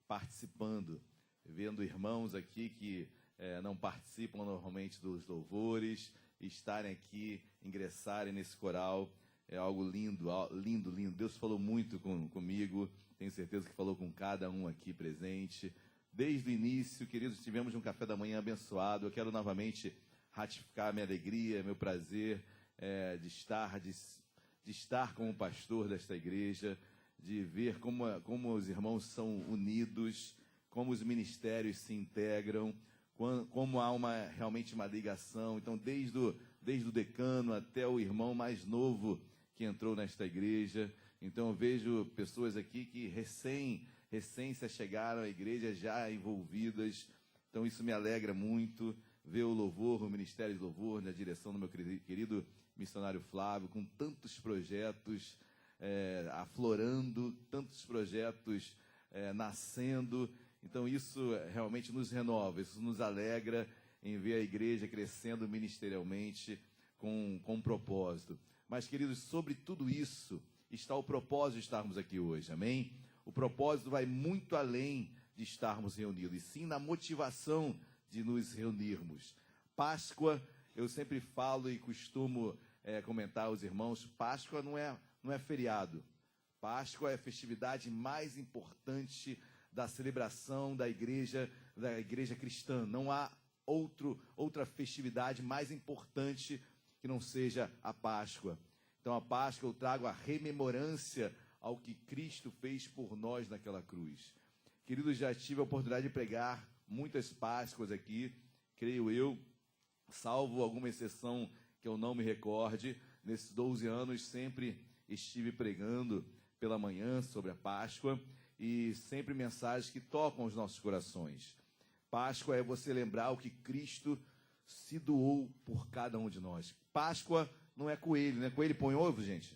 participando, vendo irmãos aqui que não participam normalmente dos louvores, estarem aqui, ingressarem nesse coral, é algo lindo, lindo, lindo. Deus falou muito comigo, tenho certeza que falou com cada um aqui presente. Desde o início, queridos, tivemos um café da manhã abençoado. Eu quero novamente ratificar minha alegria, meu prazer de estar como pastor desta igreja, de ver como os irmãos são unidos, como os ministérios se integram, como há realmente uma ligação. Então, desde o decano até o irmão mais novo que entrou nesta igreja. Então, eu vejo pessoas aqui que recém se chegaram à igreja, já envolvidas. Então, isso me alegra muito, ver o louvor, o Ministério de Louvor, na direção do meu querido missionário Flávio, com tantos projetos aflorando, tantos projetos nascendo. Então, isso realmente nos renova, isso nos alegra em ver a igreja crescendo ministerialmente com propósito. Mas, queridos, sobre tudo isso está o propósito de estarmos aqui hoje, amém? O propósito vai muito além de estarmos reunidos, e sim na motivação de nos reunirmos. Páscoa, eu sempre falo e costumo comentar aos irmãos, Páscoa não é feriado. Páscoa é a festividade mais importante da celebração da igreja cristã. Não há outra festividade mais importante que não seja a Páscoa. Então, a Páscoa eu trago a rememorância ao que Cristo fez por nós naquela cruz. Queridos, já tive a oportunidade de pregar muitas Páscoas aqui, creio eu, salvo alguma exceção que eu não me recorde. Nesses 12 anos sempre estive pregando pela manhã sobre a Páscoa, e sempre mensagens que tocam os nossos corações. Páscoa é você lembrar o que Cristo se doou por cada um de nós. Páscoa não é coelho, né? Coelho põe ovo, gente?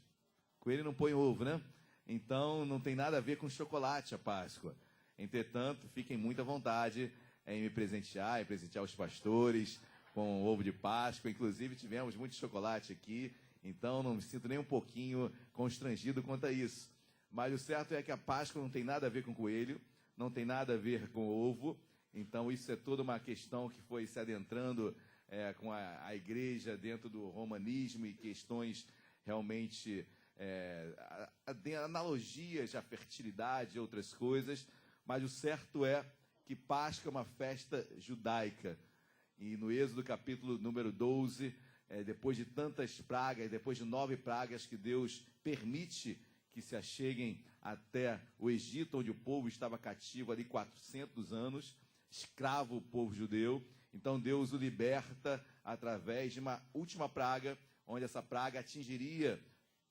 Coelho não põe ovo, né? Então, não tem nada a ver com chocolate a Páscoa. Entretanto, fiquem muito à vontade em me presentear, em presentear os pastores com ovo de Páscoa. Inclusive, tivemos muito chocolate aqui, então não me sinto nem um pouquinho constrangido quanto a isso. Mas o certo é que a Páscoa não tem nada a ver com coelho, não tem nada a ver com ovo. Então, isso é toda uma questão que foi se adentrando com a igreja dentro do romanismo e questões realmente, analogias à fertilidade e outras coisas. Mas o certo é que Páscoa é uma festa judaica. E no Êxodo capítulo número 12, depois de tantas pragas, depois de 9 pragas que Deus permite que se acheguem até o Egito, onde o povo estava cativo ali 400 anos, escravo o povo judeu. Então Deus o liberta através de uma última praga, onde essa praga atingiria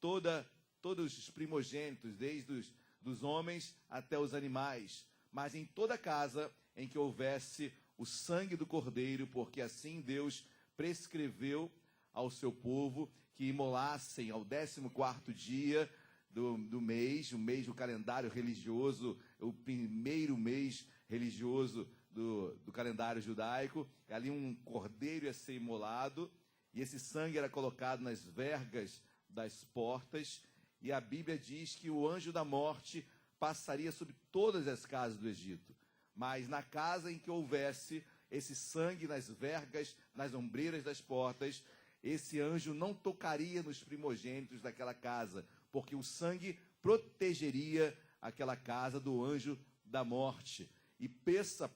todos os primogênitos, desde dos homens até os animais, mas em toda casa em que houvesse o sangue do cordeiro, porque assim Deus prescreveu ao seu povo que imolassem ao 14º dia do mês, o mês do calendário religioso, o primeiro mês religioso do calendário judaico. Ali um cordeiro ia ser imolado, e esse sangue era colocado nas vergas das portas, e a Bíblia diz que o anjo da morte passaria sobre todas as casas do Egito, mas na casa em que houvesse esse sangue nas vergas, nas ombreiras das portas, esse anjo não tocaria nos primogênitos daquela casa, porque o sangue protegeria aquela casa do anjo da morte. E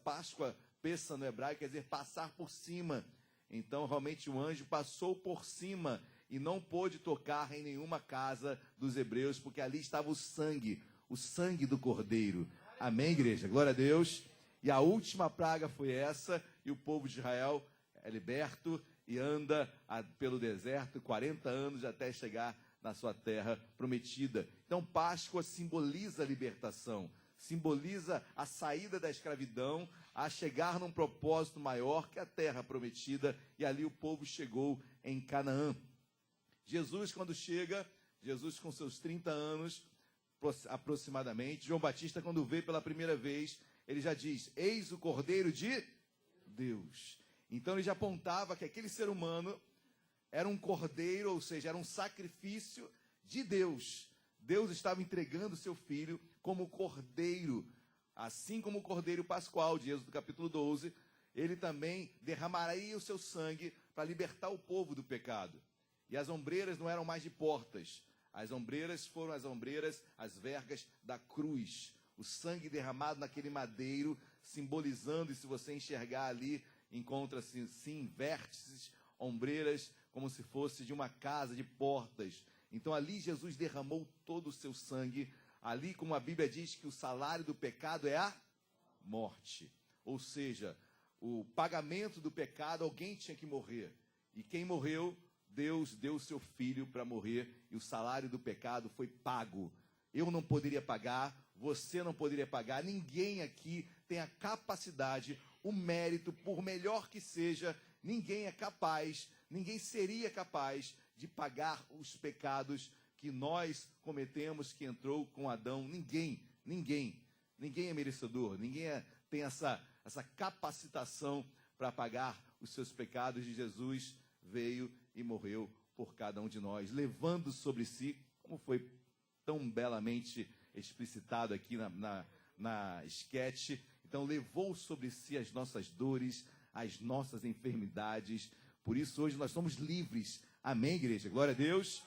Páscoa no hebraico quer dizer passar por cima. Então, realmente, o anjo passou por cima e não pôde tocar em nenhuma casa dos hebreus, porque ali estava o sangue do cordeiro. Amém, igreja? Glória a Deus. E a última praga foi essa, e o povo de Israel é liberto e anda pelo deserto 40 anos até chegar na sua terra prometida. Então, Páscoa simboliza a libertação, simboliza a saída da escravidão, a chegar num propósito maior que a terra prometida, e ali o povo chegou em Canaã. Jesus, quando chega, Jesus com seus 30 anos aproximadamente, João Batista, quando veio pela primeira vez, ele já diz: eis o Cordeiro de Deus. Então ele já apontava que aquele ser humano era um cordeiro, ou seja, era um sacrifício de Deus. Deus estava entregando o seu filho como cordeiro, Assim como o Cordeiro Pascual, de Êxodo capítulo 12, ele também derramaria o seu sangue para libertar o povo do pecado. E as ombreiras não eram mais de portas. As ombreiras foram as ombreiras, as vergas da cruz. O sangue derramado naquele madeiro, simbolizando, e se você enxergar ali, encontra-se, sim, vértices, ombreiras, como se fosse de uma casa de portas. Então ali Jesus derramou todo o seu sangue. Ali, como a Bíblia diz, que o salário do pecado é a morte. Ou seja, o pagamento do pecado, alguém tinha que morrer. E quem morreu? Deus deu o seu filho para morrer. E o salário do pecado foi pago. Eu não poderia pagar, você não poderia pagar. Ninguém aqui tem a capacidade, o mérito, por melhor que seja, ninguém é capaz, ninguém seria capaz de pagar os pecados que nós cometemos, que entrou com Adão. Ninguém é merecedor, tem essa capacitação para pagar os seus pecados. E Jesus veio e morreu por cada um de nós, levando sobre si, como foi tão belamente explicitado aqui na esquete. Então, levou sobre si as nossas dores, as nossas enfermidades. Por isso, hoje nós somos livres. Amém, igreja? Glória a Deus.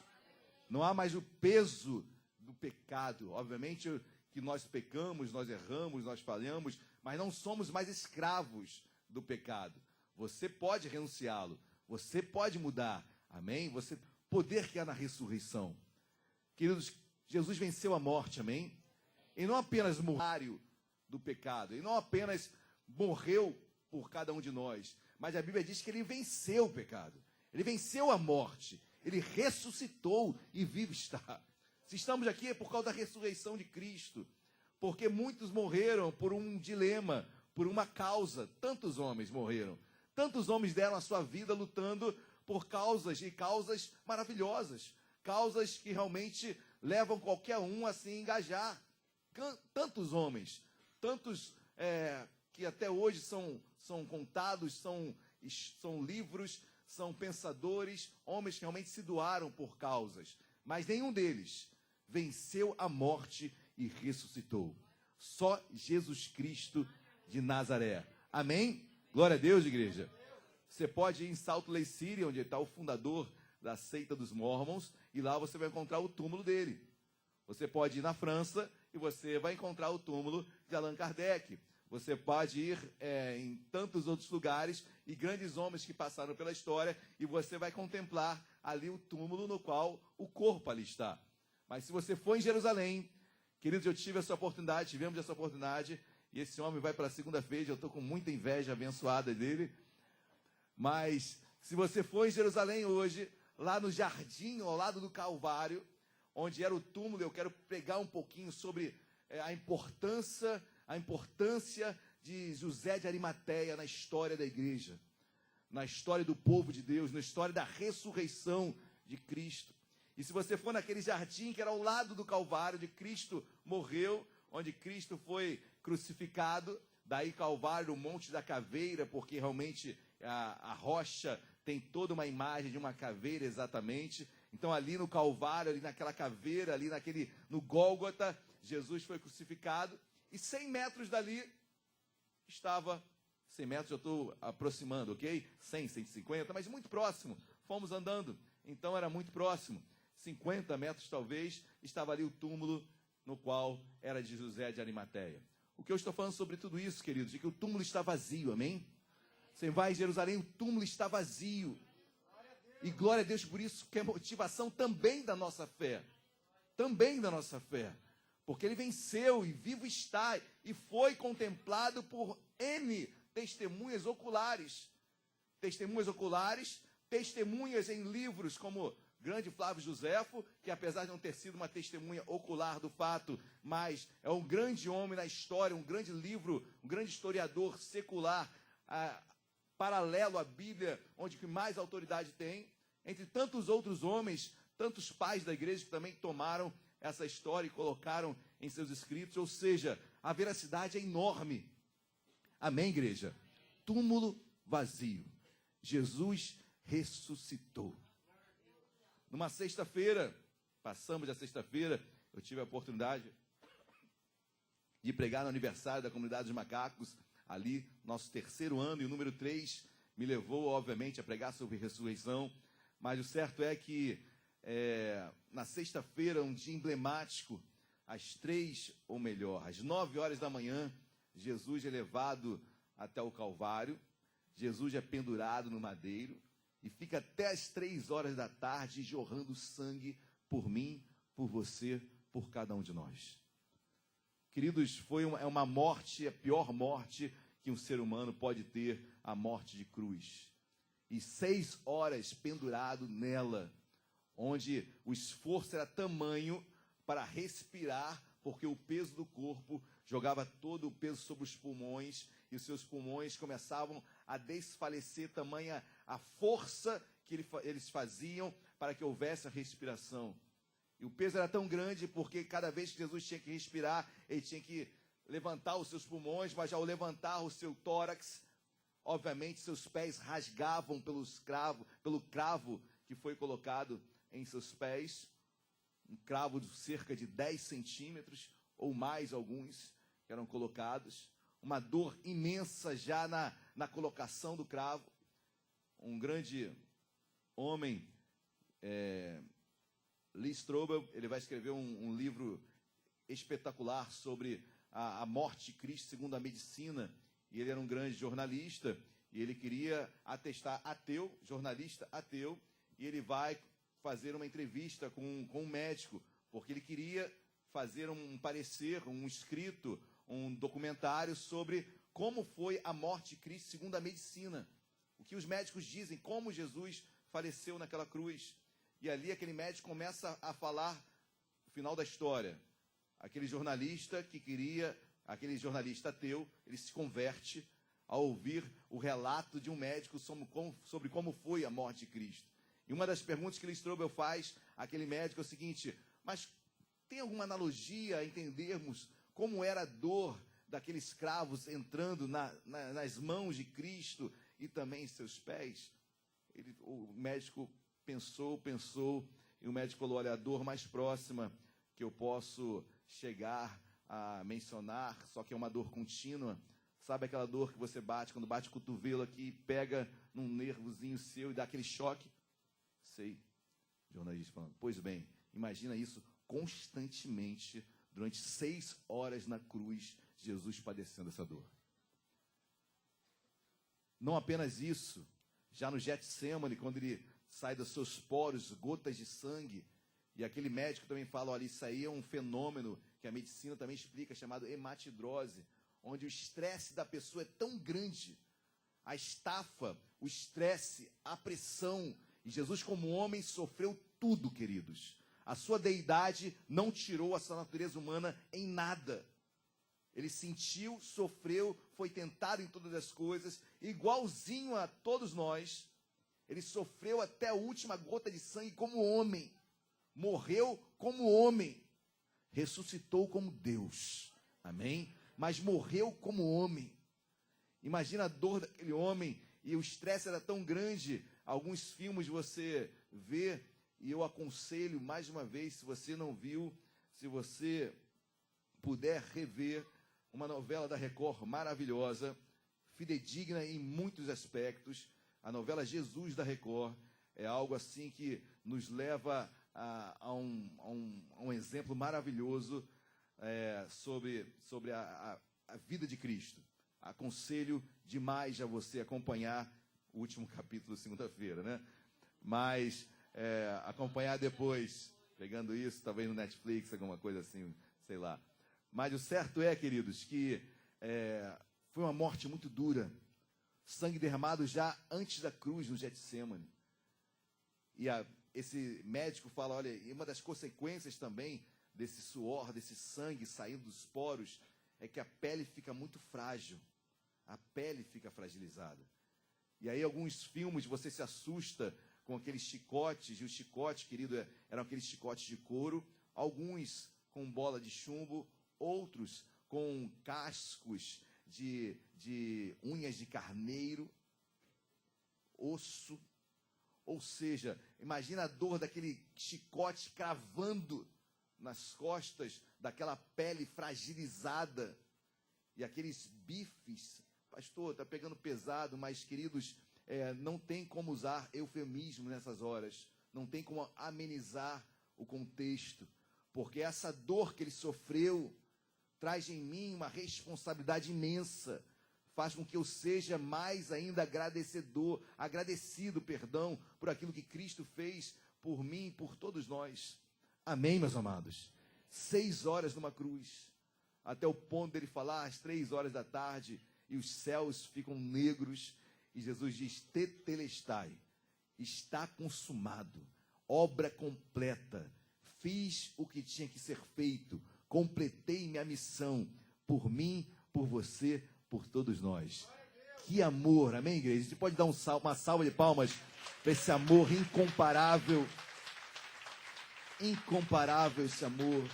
Não há mais o peso do pecado. Obviamente que nós pecamos, nós erramos, nós falhamos, mas não somos mais escravos do pecado. Você pode renunciá-lo. Você pode mudar. Amém? Poder que há na ressurreição. Queridos, Jesus venceu a morte. Amém? E não apenas morreu do pecado. Ele não apenas morreu por cada um de nós, mas a Bíblia diz que ele venceu o pecado. Ele venceu a morte. Ele ressuscitou e vivo está. Se estamos aqui é por causa da ressurreição de Cristo. Porque muitos morreram por um dilema, por uma causa. Tantos homens morreram. Tantos homens deram a sua vida lutando por causas, e causas maravilhosas. Causas que realmente levam qualquer um a se engajar. Tantos homens, tantos que até hoje são contados, são livros, são pensadores, homens que realmente se doaram por causas. Mas nenhum deles venceu a morte e ressuscitou. Só Jesus Cristo de Nazaré. Amém? Glória a Deus, igreja. Você pode ir em Salt Lake City, onde está o fundador da seita dos Mormons, e lá você vai encontrar o túmulo dele. Você pode ir na França e você vai encontrar o túmulo de Allan Kardec. Você pode ir em tantos outros lugares e grandes homens que passaram pela história, e você vai contemplar ali o túmulo no qual o corpo ali está. Mas se você for em Jerusalém, queridos, eu tive essa oportunidade, tivemos essa oportunidade, e esse homem vai para a segunda vez, eu estou com muita inveja abençoada dele. Mas se você for em Jerusalém hoje, lá no jardim, ao lado do Calvário, onde era o túmulo, eu quero pregar um pouquinho sobre a importância de José de Arimateia na história da igreja, na história do povo de Deus, na história da ressurreição de Cristo. E se você for naquele jardim que era ao lado do Calvário, onde Cristo morreu, onde Cristo foi crucificado, daí Calvário, o Monte da Caveira, porque realmente a rocha tem toda uma imagem de uma caveira exatamente. Então ali no Calvário, ali naquela caveira, ali no Gólgota, Jesus foi crucificado. E 100 metros dali estava, 100 metros eu estou aproximando, ok? 100, 150, mas muito próximo. Fomos andando, então era muito próximo. 50 metros talvez, estava ali o túmulo no qual era de José de Arimateia. O que eu estou falando sobre tudo isso, queridos, é que o túmulo está vazio, amém? Você vai em Jerusalém, o túmulo está vazio. E glória a Deus por isso, que é motivação também da nossa fé. Também da nossa fé. Porque ele venceu e vivo está, e foi contemplado por N testemunhas oculares. Testemunhas oculares, testemunhas em livros como grande Flávio Joséfo, que apesar de não ter sido uma testemunha ocular do fato, mas é um grande homem na história, um grande livro, um grande historiador secular, paralelo à Bíblia, onde que mais autoridade tem, entre tantos outros homens, tantos pais da igreja que também tomaram essa história e colocaram em seus escritos. Ou seja, a veracidade é enorme. Amém, igreja? Túmulo vazio. Jesus ressuscitou. Numa sexta-feira, passamos a sexta-feira, eu tive a oportunidade de pregar no aniversário da Comunidade dos Macacos, ali, nosso terceiro ano, e o número 3 me levou, obviamente, a pregar sobre ressurreição. Mas o certo é que, na sexta-feira, um dia emblemático, às 9 horas da manhã, Jesus é levado até o Calvário, Jesus é pendurado no madeiro, e fica até às 3 horas da tarde jorrando sangue por mim, por você, por cada um de nós. Queridos, é uma morte, a pior morte que um ser humano pode ter, a morte de cruz. E 6 horas pendurado nela, onde o esforço era tamanho para respirar, porque o peso do corpo jogava todo o peso sobre os pulmões, e os seus pulmões começavam a desfalecer, tamanha a força que eles faziam para que houvesse a respiração. E o peso era tão grande porque cada vez que Jesus tinha que respirar, ele tinha que levantar os seus pulmões, mas ao levantar o seu tórax, obviamente seus pés rasgavam pelo cravo que foi colocado em seus pés, um cravo de cerca de 10 centímetros, ou mais alguns que eram colocados, uma dor imensa já na colocação do cravo. Um grande homem, Lee Strobel, ele vai escrever um livro espetacular sobre a morte de Cristo segundo a medicina, e ele era um grande jornalista, e ele queria atestar jornalista ateu, e ele vai fazer uma entrevista com um médico, porque ele queria fazer um parecer, um escrito, um documentário sobre como foi a morte de Cristo segundo a medicina. O que os médicos dizem, como Jesus faleceu naquela cruz. E ali aquele médico começa a falar o final da história. Aquele jornalista ateu, ele se converte ao ouvir o relato de um médico sobre como foi a morte de Cristo. E uma das perguntas que Lee Strobel faz àquele médico é o seguinte: mas tem alguma analogia a entendermos como era a dor daqueles cravos entrando nas mãos de Cristo e também em seus pés? O médico pensou, e o médico falou: olha, a dor mais próxima que eu posso chegar a mencionar, só que é uma dor contínua. Sabe aquela dor que você bate, quando bate o cotovelo aqui, pega num nervozinho seu e dá aquele choque? Sei, jornalista falando. Pois bem, imagina isso constantemente, durante 6 horas na cruz, Jesus padecendo essa dor. Não apenas isso, já no Getsemane, quando ele sai dos seus poros, gotas de sangue, e aquele médico também fala: olha, isso aí é um fenômeno que a medicina também explica, chamado hematidrose, onde o estresse da pessoa é tão grande, a estafa, o estresse, a pressão, e Jesus como homem sofreu tudo, queridos. A sua deidade não tirou a sua natureza humana em nada. Ele sentiu, sofreu, foi tentado em todas as coisas, igualzinho a todos nós. Ele sofreu até a última gota de sangue como homem. Morreu como homem. Ressuscitou como Deus. Amém? Mas morreu como homem. Imagina a dor daquele homem, e o estresse era tão grande. Alguns filmes você vê, e eu aconselho mais uma vez, se você não viu, se você puder rever, uma novela da Record maravilhosa, fidedigna em muitos aspectos. A novela Jesus da Record é algo assim que nos leva a um exemplo maravilhoso sobre a vida de Cristo. Aconselho demais a você acompanhar o último capítulo segunda-feira, né? Mas acompanhar depois, pegando isso, talvez no Netflix, alguma coisa assim, sei lá. Mas o certo é, queridos, que foi uma morte muito dura. Sangue derramado já antes da cruz no Getsemane. E esse médico fala: olha, e uma das consequências também desse suor, desse sangue saindo dos poros, é que a pele fica muito frágil. A pele fica fragilizada. E aí alguns filmes você se assusta com aqueles chicotes, e os chicotes, querido, eram aqueles chicotes de couro, alguns com bola de chumbo, outros com cascos de unhas de carneiro, osso. Ou seja, imagina a dor daquele chicote cravando nas costas daquela pele fragilizada e aqueles bifes. Pastor, está pegando pesado, mas, queridos, não tem como usar eufemismo nessas horas, não tem como amenizar o contexto, porque essa dor que ele sofreu traz em mim uma responsabilidade imensa, faz com que eu seja mais ainda agradecido, por aquilo que Cristo fez por mim e por todos nós. Amém, meus amados? 6 horas numa cruz, até o ponto dele falar às 3 horas da tarde, e os céus ficam negros, e Jesus diz: tetelestai, está consumado, obra completa, fiz o que tinha que ser feito, completei minha missão, por mim, por você, por todos nós. Que amor, amém, igreja? A gente pode dar uma salva de palmas para esse amor incomparável, esse amor.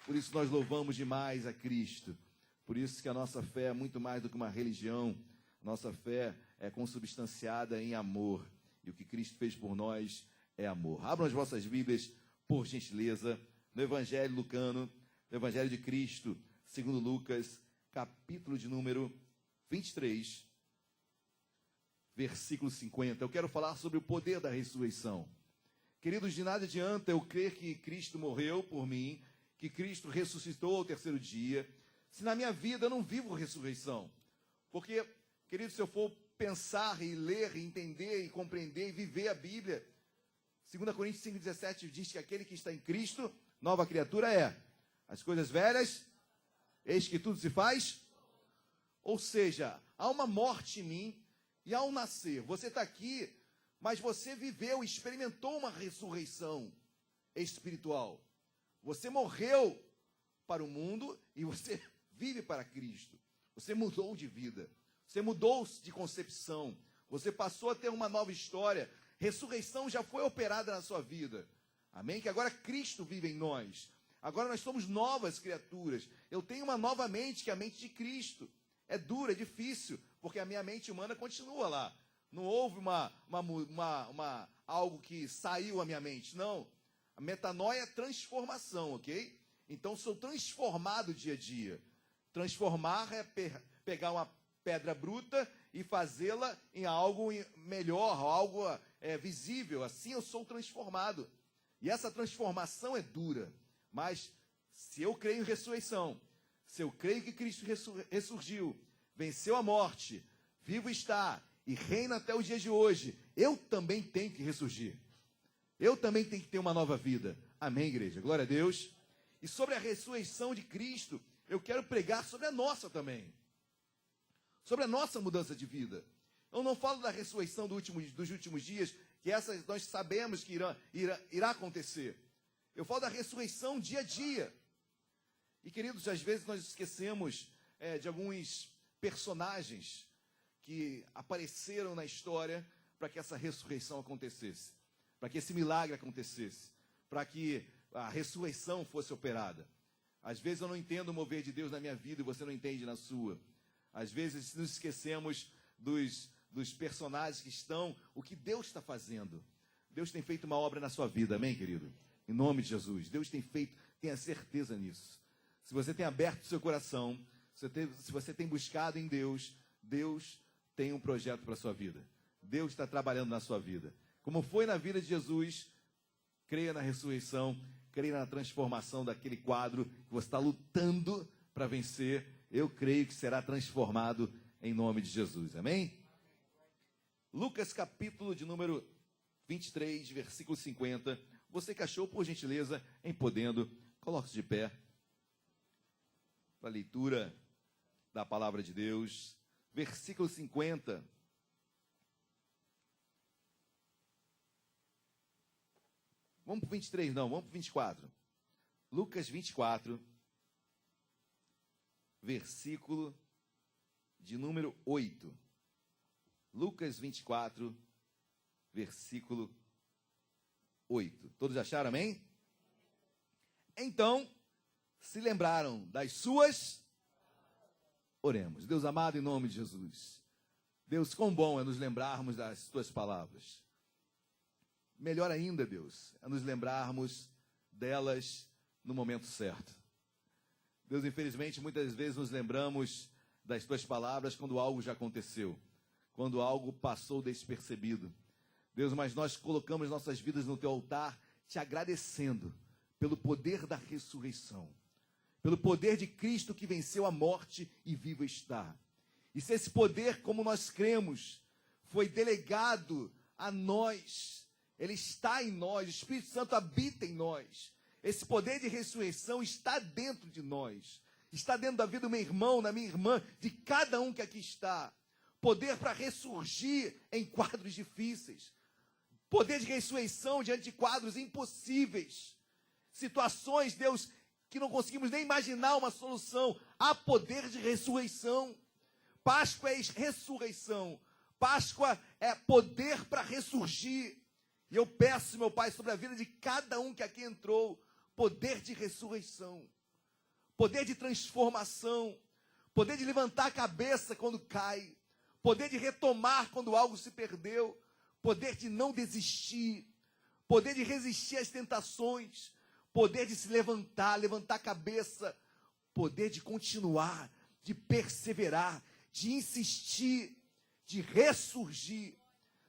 Por isso nós louvamos demais a Cristo. Por isso que a nossa fé é muito mais do que uma religião. Nossa fé é consubstanciada em amor. E o que Cristo fez por nós é amor. Abram as vossas Bíblias, por gentileza, no Evangelho Lucano, no Evangelho de Cristo, segundo Lucas, capítulo de número 23, versículo 50. Eu quero falar sobre o poder da ressurreição. Queridos, de nada adianta eu crer que Cristo morreu por mim, que Cristo ressuscitou ao terceiro dia, se na minha vida eu não vivo ressurreição. Porque, queridos, se eu for pensar e ler, e entender e compreender e viver a Bíblia, 2 Coríntios 5,17 diz que aquele que está em Cristo, nova criatura é. As coisas velhas, eis que tudo se faz. Ou seja, há uma morte em mim, e ao nascer, você está aqui, mas você viveu, experimentou uma ressurreição espiritual. Você morreu para o mundo e você vive para Cristo. Você mudou de vida. Você mudou de concepção. Você passou a ter uma nova história. Ressurreição já foi operada na sua vida. Amém? Que agora Cristo vive em nós. Agora nós somos novas criaturas. Eu tenho uma nova mente, que é a mente de Cristo. É dura, é difícil, porque a minha mente humana continua lá. Não houve algo que saiu a minha mente. Não. A metanoia é transformação, ok? Então, sou transformado dia a dia. Transformar é pegar uma pedra bruta e fazê-la em algo melhor, algo visível. Assim eu sou transformado. E essa transformação é dura. Mas, se eu creio em ressurreição, se eu creio que Cristo ressurgiu, venceu a morte, vivo está e reina até os dias de hoje, eu também tenho que ressurgir. Eu também tenho que ter uma nova vida. Amém, igreja? Glória a Deus. E sobre a ressurreição de Cristo, eu quero pregar sobre a nossa também. Sobre a nossa mudança de vida. Eu não falo da ressurreição dos últimos dias, que essa nós sabemos que irá acontecer. Eu falo da ressurreição dia a dia. E, queridos, às vezes nós esquecemos de alguns personagens que apareceram na história para que essa ressurreição acontecesse, para que esse milagre acontecesse, para que a ressurreição fosse operada. Às vezes eu não entendo o mover de Deus na minha vida e você não entende na sua. Às vezes nos esquecemos dos personagens que estão, o que Deus está fazendo. Deus tem feito uma obra na sua vida, amém, querido? Em nome de Jesus. Deus tem feito, tenha certeza nisso. Se você tem aberto o seu coração, se você tem buscado em Deus, Deus tem um projeto para a sua vida. Deus está trabalhando na sua vida. Como foi na vida de Jesus, creia na ressurreição, creia na transformação daquele quadro que você está lutando para vencer. Eu creio que será transformado em nome de Jesus. Amém? Lucas capítulo de número 23, versículo 50. Você que achou, por gentileza, em podendo, coloque-se de pé para a leitura da palavra de Deus. Versículo 50. Vamos para o 23, não, vamos para o 24. Lucas 24, versículo de número 8. Lucas 24, versículo 8. Todos acharam, amém? Então, se lembraram das suas... Oremos. Deus amado, em nome de Jesus. Deus, quão bom é nos lembrarmos das tuas palavras. Melhor ainda, Deus, é nos lembrarmos delas no momento certo. Deus, infelizmente, muitas vezes nos lembramos das tuas palavras quando algo já aconteceu, quando algo passou despercebido. Deus, mas nós colocamos nossas vidas no teu altar, te agradecendo pelo poder da ressurreição, pelo poder de Cristo que venceu a morte e vivo está. E se esse poder, como nós cremos, foi delegado a nós, ele está em nós, o Espírito Santo habita em nós. Esse poder de ressurreição está dentro de nós, está dentro da vida do meu irmão, da minha irmã, de cada um que aqui está. Poder para ressurgir em quadros difíceis, poder de ressurreição diante de quadros impossíveis, situações, Deus, que não conseguimos nem imaginar uma solução. Há poder de ressurreição. Páscoa é ressurreição. Páscoa é poder para ressurgir. E eu peço, meu Pai, sobre a vida de cada um que aqui entrou, poder de ressurreição, poder de transformação, poder de levantar a cabeça quando cai, poder de retomar quando algo se perdeu, poder de não desistir, poder de resistir às tentações, poder de se levantar a cabeça, poder de continuar, de perseverar, de insistir, de ressurgir.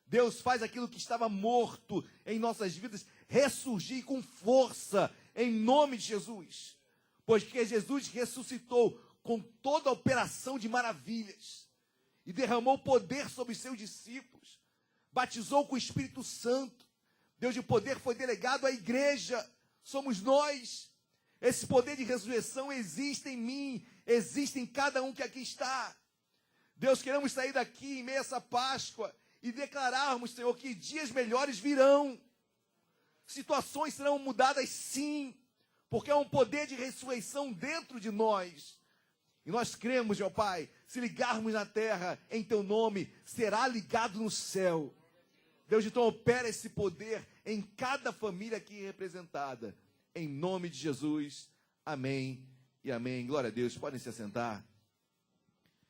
Deus faz aquilo que estava morto em nossas vidas ressurgir com força, em nome de Jesus. Pois que Jesus ressuscitou com toda a operação de maravilhas e derramou poder sobre os seus discípulos, batizou com o Espírito Santo. Deus, de poder foi delegado à igreja, somos nós. Esse poder de ressurreição existe em mim, existe em cada um que aqui está. Deus, queremos sair daqui em meio a essa Páscoa e declararmos, Senhor, que dias melhores virão. Situações serão mudadas sim, porque há um poder de ressurreição dentro de nós. E nós cremos, meu Pai, se ligarmos na terra em Teu nome, será ligado no céu. Deus, então opera esse poder em cada família aqui representada. Em nome de Jesus, amém e amém. Glória a Deus, podem se assentar.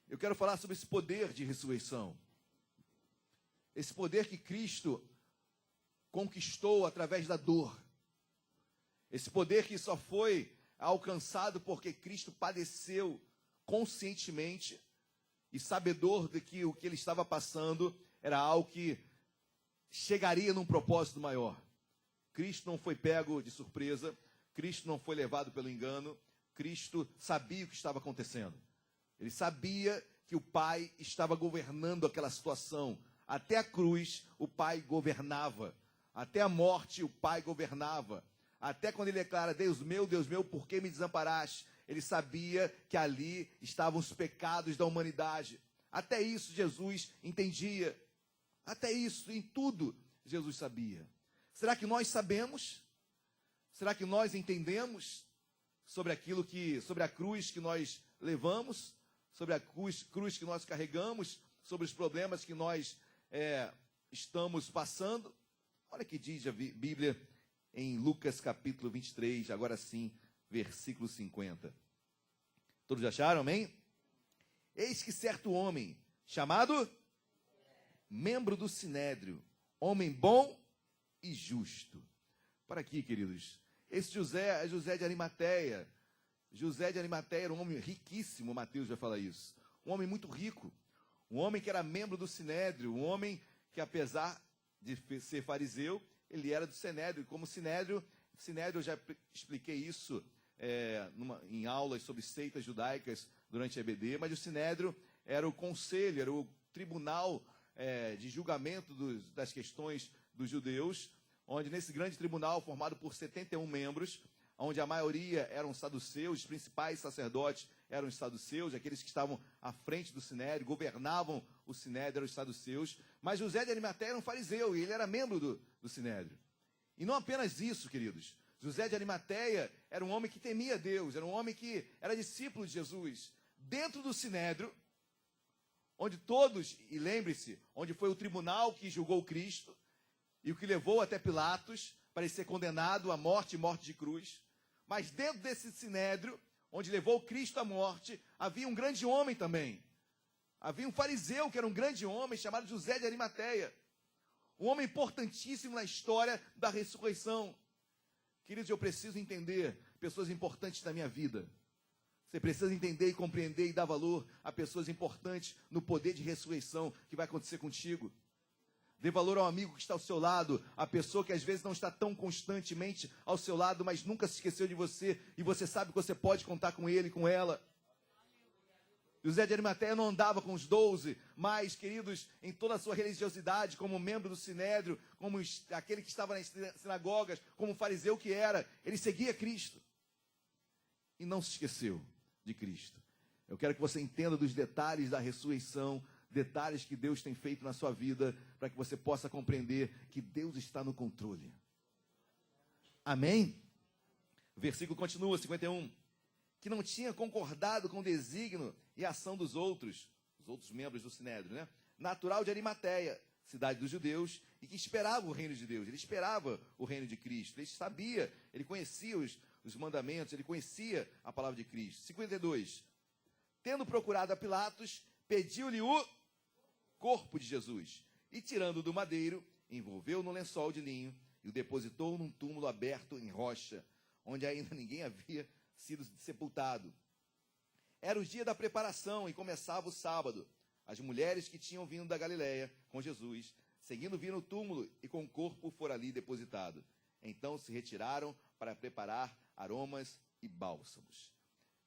Eu quero falar sobre esse poder de ressurreição. Esse poder que Cristo conquistou através da dor. Esse poder que só foi alcançado porque Cristo padeceu conscientemente e sabedor de que o que ele estava passando era algo que chegaria num propósito maior. Cristo não foi pego de surpresa, Cristo não foi levado pelo engano, Cristo sabia o que estava acontecendo. Ele sabia que o Pai estava governando aquela situação. Até a cruz, o Pai governava. Até a morte, o Pai governava. Até quando ele declara, Deus meu, por que me desamparaste? Ele sabia que ali estavam os pecados da humanidade. Até isso Jesus entendia. Até isso, em tudo, Jesus sabia. Será que nós sabemos? Será que nós entendemos sobre a cruz que nós levamos? Sobre a cruz que nós carregamos? Sobre os problemas que nós estamos passando? Olha o que diz a Bíblia em Lucas capítulo 23, agora sim, versículo 50. Todos acharam, amém? Eis que certo homem, chamado membro do Sinédrio, homem bom e justo. Para aqui, queridos, esse José é José de Arimateia. José de Arimateia era um homem riquíssimo, Mateus vai falar isso. Um homem muito rico, um homem que era membro do Sinédrio, um homem que, apesar de ser fariseu, ele era do Sinédrio. Como Sinédrio eu já expliquei isso em aulas sobre seitas judaicas durante a EBD, mas o Sinédrio era o conselho, era o tribunal de julgamento das questões dos judeus, onde nesse grande tribunal, formado por 71 membros, onde a maioria eram saduceus, os principais sacerdotes eram os saduceus, aqueles que estavam à frente do Sinédrio, governavam o Sinédrio, eram os saduceus, mas José de Arimateia era um fariseu, e ele era membro do Sinédrio. E não apenas isso, queridos, José de Arimateia era um homem que temia Deus, era um homem que era discípulo de Jesus. Dentro do Sinédrio, onde todos, e lembre-se, onde foi o tribunal que julgou Cristo, e o que levou até Pilatos para ele ser condenado à morte e morte de cruz. Mas dentro desse Sinédrio, onde levou Cristo à morte, havia um grande homem também. Havia um fariseu que era um grande homem, chamado José de Arimateia. Um homem importantíssimo na história da ressurreição. Queridos, eu preciso entender pessoas importantes na minha vida. Você precisa entender e compreender e dar valor a pessoas importantes no poder de ressurreição que vai acontecer contigo. Dê valor ao amigo que está ao seu lado, a pessoa que às vezes não está tão constantemente ao seu lado, mas nunca se esqueceu de você, e você sabe que você pode contar com ele, com ela. José de Arimateia não andava com os 12, mas, queridos, em toda a sua religiosidade, como membro do Sinédrio, como aquele que estava nas sinagogas, como fariseu que era, ele seguia Cristo. E não se esqueceu de Cristo. Eu quero que você entenda dos detalhes da ressurreição, detalhes que Deus tem feito na sua vida, para que você possa compreender que Deus está no controle. Amém? O versículo continua, 51. Que não tinha concordado com o desígnio e a ação dos outros membros do Sinédrio, né? Natural de Arimateia, cidade dos judeus, e que esperava o reino de Deus. Ele esperava o reino de Cristo. Ele sabia, ele conhecia os mandamentos, ele conhecia a palavra de Cristo. 52. Tendo procurado a Pilatos, pediu-lhe o corpo de Jesus, e tirando do madeiro, envolveu no lençol de linho e o depositou num túmulo aberto em rocha, onde ainda ninguém havia sido sepultado. Era o dia da preparação e começava o sábado. As mulheres que tinham vindo da Galiléia com Jesus, seguindo viram o túmulo e com o corpo fora ali depositado. Então se retiraram para preparar aromas e bálsamos.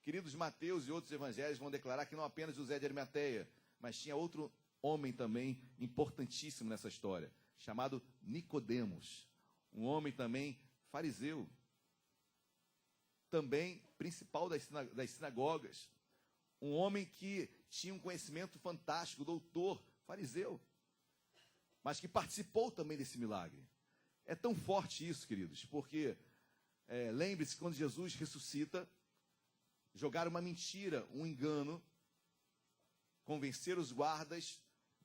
Queridos, Mateus e outros evangelhos vão declarar que não apenas José de Arimateia, mas tinha outro homem também importantíssimo nessa história, chamado Nicodemos, um homem também fariseu, também principal das sinagogas, um homem que tinha um conhecimento fantástico, doutor, fariseu, mas que participou também desse milagre. É tão forte isso, queridos, porque lembre-se, quando Jesus ressuscita, jogaram uma mentira, um engano, convencer os guardas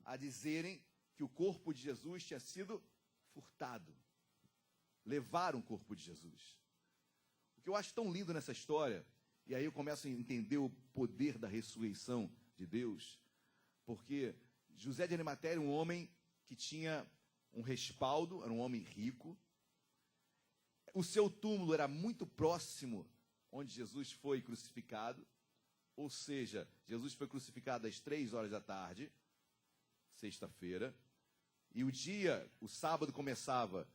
a dizerem que o corpo de Jesus tinha sido furtado. Levaram o corpo de Jesus. O que eu acho tão lindo nessa história, e aí eu começo a entender o poder da ressurreição de Deus, porque José de Arimateia era um homem que tinha um respaldo, era um homem rico. O seu túmulo era muito próximo onde Jesus foi crucificado, ou seja, Jesus foi crucificado às 3 horas da tarde, sexta-feira, e o sábado começava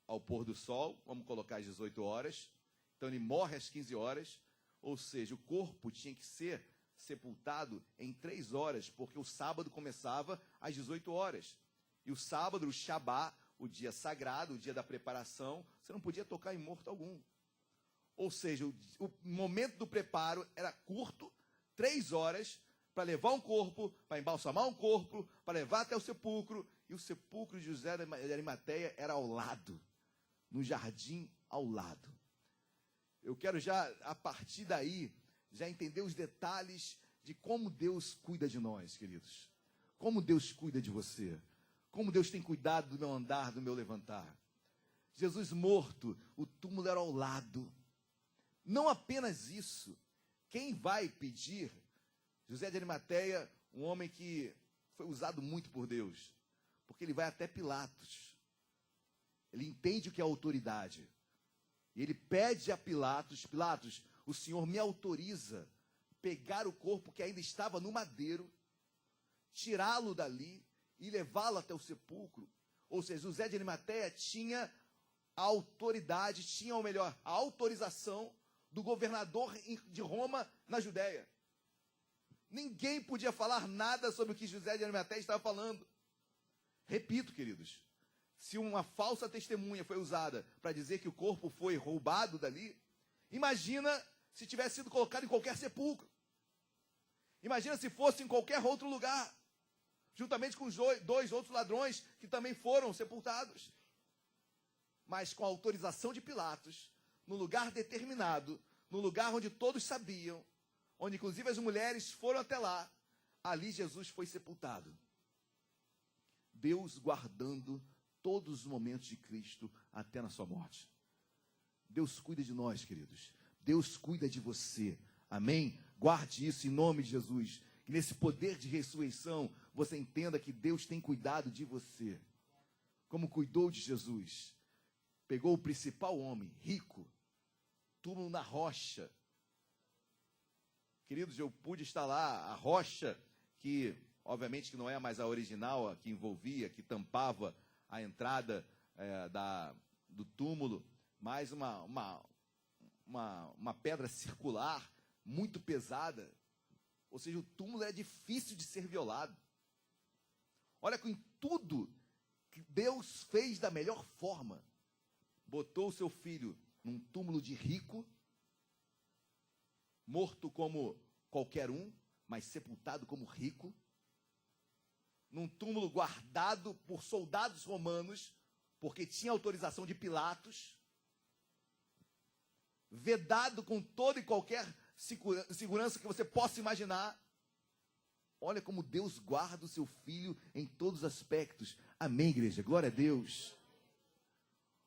ao pôr do sol, vamos colocar às 18 horas, então ele morre às 15 horas, ou seja, o corpo tinha que ser sepultado em 3 horas, porque o sábado começava às 18 horas, e o sábado, o Shabá, o dia sagrado, o dia da preparação, você não podia tocar em morto algum. Ou seja, o momento do preparo era curto, 3 horas, para levar um corpo, para embalsamar um corpo, para levar até o sepulcro, e o sepulcro de José de Arimateia era ao lado, no jardim ao lado. Eu quero já, a partir daí, já entender os detalhes de como Deus cuida de nós, queridos. Como Deus cuida de você. Como Deus tem cuidado do meu andar, do meu levantar. Jesus morto, o túmulo era ao lado. Não apenas isso. Quem vai pedir? José de Arimateia, um homem que foi usado muito por Deus, porque ele vai até Pilatos. Ele entende o que é autoridade. E ele pede a Pilatos, Pilatos, o Senhor me autoriza pegar o corpo que ainda estava no madeiro, tirá-lo dali e levá-lo até o sepulcro. Ou seja, José de Arimateia tinha a autoridade, tinha, ou melhor, a autorização do governador de Roma na Judéia. Ninguém podia falar nada sobre o que José de Arimateia estava falando. Repito, queridos, se uma falsa testemunha foi usada para dizer que o corpo foi roubado dali, imagina se tivesse sido colocado em qualquer sepulcro. Imagina se fosse em qualquer outro lugar, juntamente com os 2 outros ladrões que também foram sepultados. Mas com a autorização de Pilatos, no lugar determinado, no lugar onde todos sabiam, onde inclusive as mulheres foram até lá, ali Jesus foi sepultado. Deus guardando todos os momentos de Cristo até na sua morte. Deus cuida de nós, queridos. Deus cuida de você. Amém? Guarde isso em nome de Jesus. Que nesse poder de ressurreição, você entenda que Deus tem cuidado de você. Como cuidou de Jesus. pegou o principal homem, rico, túmulo na rocha. Queridos, eu pude estar lá, a rocha que, obviamente, que não é mais a original, a que envolvia, que tampava a entrada do túmulo, mas uma pedra circular, muito pesada. Ou seja, o túmulo era difícil de ser violado. Olha, com tudo que Deus fez da melhor forma. Botou o seu filho num túmulo de rico, morto como qualquer um, mas sepultado como rico, num túmulo guardado por soldados romanos, porque tinha autorização de Pilatos, vedado com toda e qualquer segurança que você possa imaginar. Olha como Deus guarda o seu filho em todos os aspectos. Amém, igreja? Glória a Deus.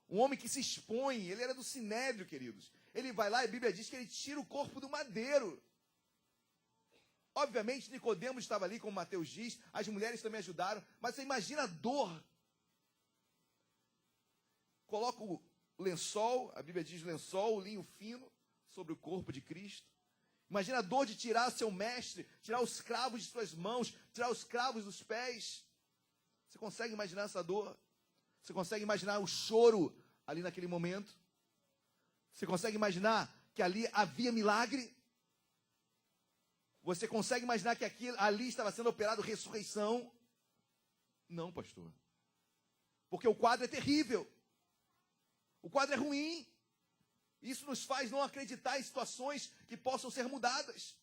Um homem que se expõe, ele era do Sinédrio, queridos. Ele vai lá e a Bíblia diz que ele tira o corpo do madeiro. Obviamente, Nicodemos estava ali, como Mateus diz, as mulheres também ajudaram, mas você imagina a dor. Coloca o lençol, a Bíblia diz lençol, o linho fino, sobre o corpo de Cristo. Imagina a dor de tirar seu mestre, tirar os cravos de suas mãos, tirar os cravos dos pés. Você consegue imaginar essa dor? Você consegue imaginar o choro ali naquele momento? Você consegue imaginar que ali havia milagre? Você consegue imaginar que ali estava sendo operado ressurreição? Não, pastor. Porque o quadro é terrível. O quadro é ruim. Isso nos faz não acreditar em situações que possam ser mudadas.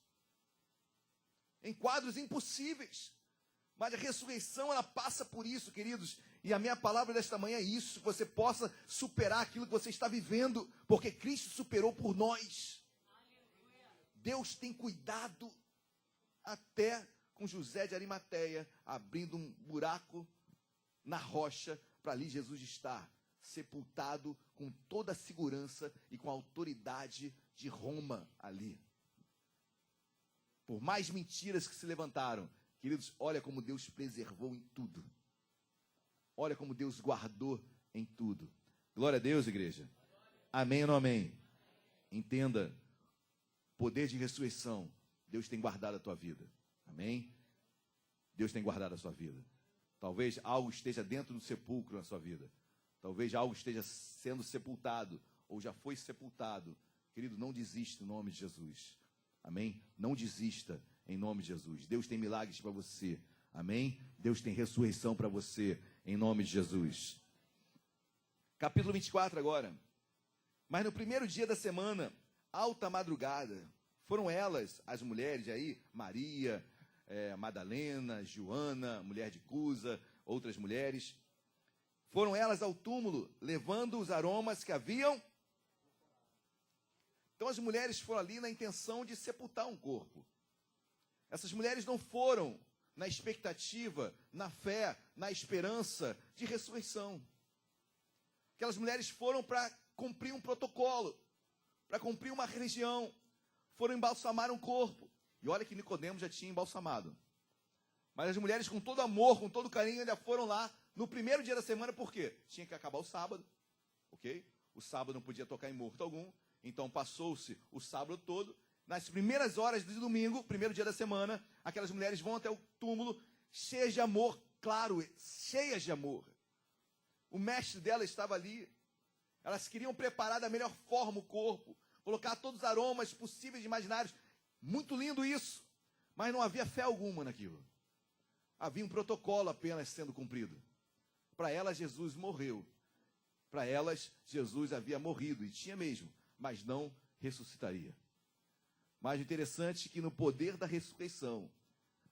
Em quadros impossíveis. Mas a ressurreição, ela passa por isso, queridos. E a minha palavra desta manhã é isso. Que você possa superar aquilo que você está vivendo. Porque Cristo superou por nós. Deus tem cuidado até com José de Arimateia, abrindo um buraco na rocha para ali Jesus estar, sepultado com toda a segurança e com a autoridade de Roma ali. Por mais mentiras que se levantaram, queridos, olha como Deus preservou em tudo. Olha como Deus guardou em tudo. Glória a Deus, igreja. Amém ou não amém? Entenda, poder de ressurreição, Deus tem guardado a tua vida. Amém? Deus tem guardado a sua vida. Talvez algo esteja dentro do sepulcro na sua vida. Talvez algo esteja sendo sepultado, ou já foi sepultado. Querido, não desista em nome de Jesus. Amém? Não desista em nome de Jesus. Deus tem milagres para você. Amém? Deus tem ressurreição para você, em nome de Jesus. Capítulo 24 agora. Mas no primeiro dia da semana, alta madrugada, foram elas, as mulheres aí, Maria, Madalena, Joana, mulher de Cusa, outras mulheres. Foram elas ao túmulo, levando os aromas que haviam. Então as mulheres foram ali na intenção de sepultar um corpo. Essas mulheres não foram na expectativa, na fé, na esperança de ressurreição. Aquelas mulheres foram para cumprir um protocolo, para cumprir uma religião. Foram embalsamar um corpo. E olha que Nicodemos já tinha embalsamado. Mas as mulheres, com todo amor, com todo carinho, ainda foram lá no primeiro dia da semana. Por quê? Tinha que acabar o sábado. Ok? O sábado não podia tocar em morto algum. Então passou-se o sábado todo. Nas primeiras horas do domingo, primeiro dia da semana, aquelas mulheres vão até o túmulo cheias de amor. Claro, cheias de amor. O mestre dela estava ali. Elas queriam preparar da melhor forma o corpo. Colocar todos os aromas possíveis e imaginários. Muito lindo isso. Mas não havia fé alguma naquilo. Havia um protocolo apenas sendo cumprido. Para elas, Jesus morreu. Para elas, Jesus havia morrido. E tinha mesmo. Mas não ressuscitaria. Mas o interessante é que no poder da ressurreição,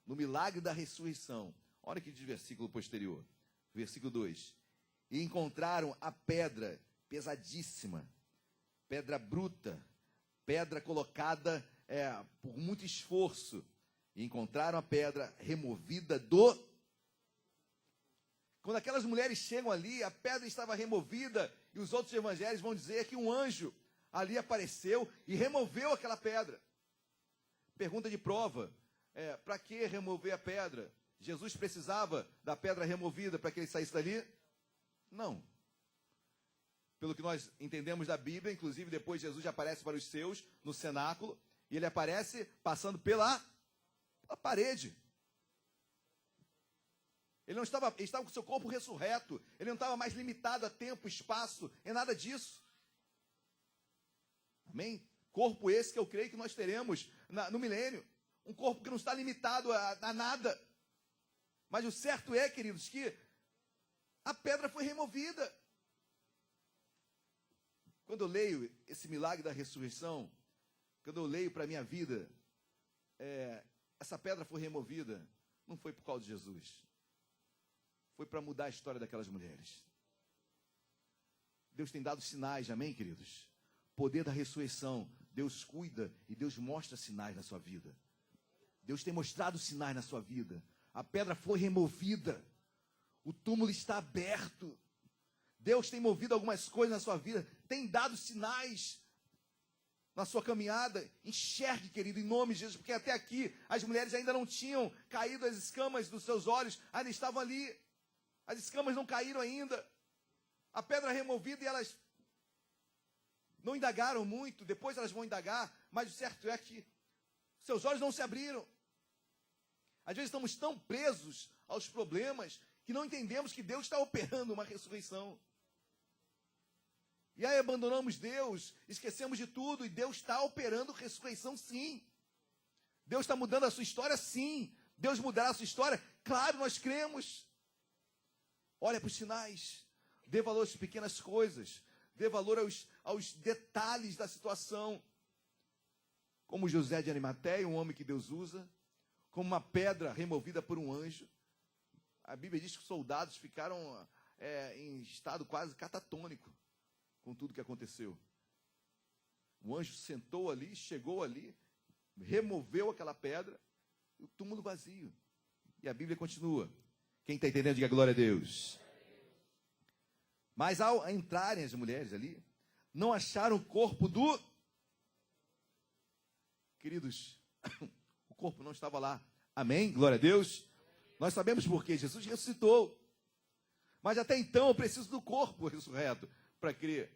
no milagre da ressurreição, olha que diz o versículo posterior. Versículo 2. E encontraram a pedra pesadíssima. Pedra bruta, pedra colocada por muito esforço. E encontraram a pedra removida do... Quando aquelas mulheres chegam ali, a pedra estava removida, e os outros evangelhos vão dizer que um anjo ali apareceu e removeu aquela pedra. Pergunta de prova, para que remover a pedra? Jesus precisava da pedra removida para que ele saísse dali? Não. pelo que nós entendemos da Bíblia, inclusive depois Jesus já aparece para os seus no cenáculo, e ele aparece passando pela parede. Ele estava com o seu corpo ressurreto, ele não estava mais limitado a tempo, espaço, é nada disso. Amém? Corpo esse que eu creio que nós teremos no milênio. Um corpo que não está limitado a nada. Mas o certo é, queridos, que a pedra foi removida. Quando eu leio esse milagre da ressurreição, quando eu leio para a minha vida, essa pedra foi removida, não foi por causa de Jesus. Foi para mudar a história daquelas mulheres. Deus tem dado sinais, amém, queridos? Poder da ressurreição. Deus cuida e Deus mostra sinais na sua vida. Deus tem mostrado sinais na sua vida. A pedra foi removida. O túmulo está aberto. Deus tem movido algumas coisas na sua vida. Tem dado sinais na sua caminhada. Enxergue, querido, em nome de Jesus. Porque até aqui as mulheres ainda não tinham caído as escamas dos seus olhos. Ainda estavam ali. As escamas não caíram ainda. A pedra removida e elas não indagaram muito. Depois elas vão indagar. Mas o certo é que seus olhos não se abriram. Às vezes estamos tão presos aos problemas que não entendemos que Deus está operando uma ressurreição. E aí abandonamos Deus, esquecemos de tudo, e Deus está operando ressurreição sim. Deus está mudando a sua história sim. Deus mudará a sua história, claro, nós cremos. Olha para os sinais, dê valor às pequenas coisas, dê valor aos detalhes da situação. Como José de Arimateia, um homem que Deus usa, como uma pedra removida por um anjo. A Bíblia diz que os soldados ficaram em estado quase catatônico com tudo que aconteceu. O anjo sentou ali, chegou ali, removeu aquela pedra, e o túmulo vazio. E a Bíblia continua. Quem está entendendo, diga glória a Deus. Mas ao entrarem as mulheres ali, não acharam o corpo do... Queridos, o corpo não estava lá. Amém? Glória a Deus. Nós sabemos por quê. Jesus ressuscitou. Mas até então eu preciso do corpo ressurreto para crer.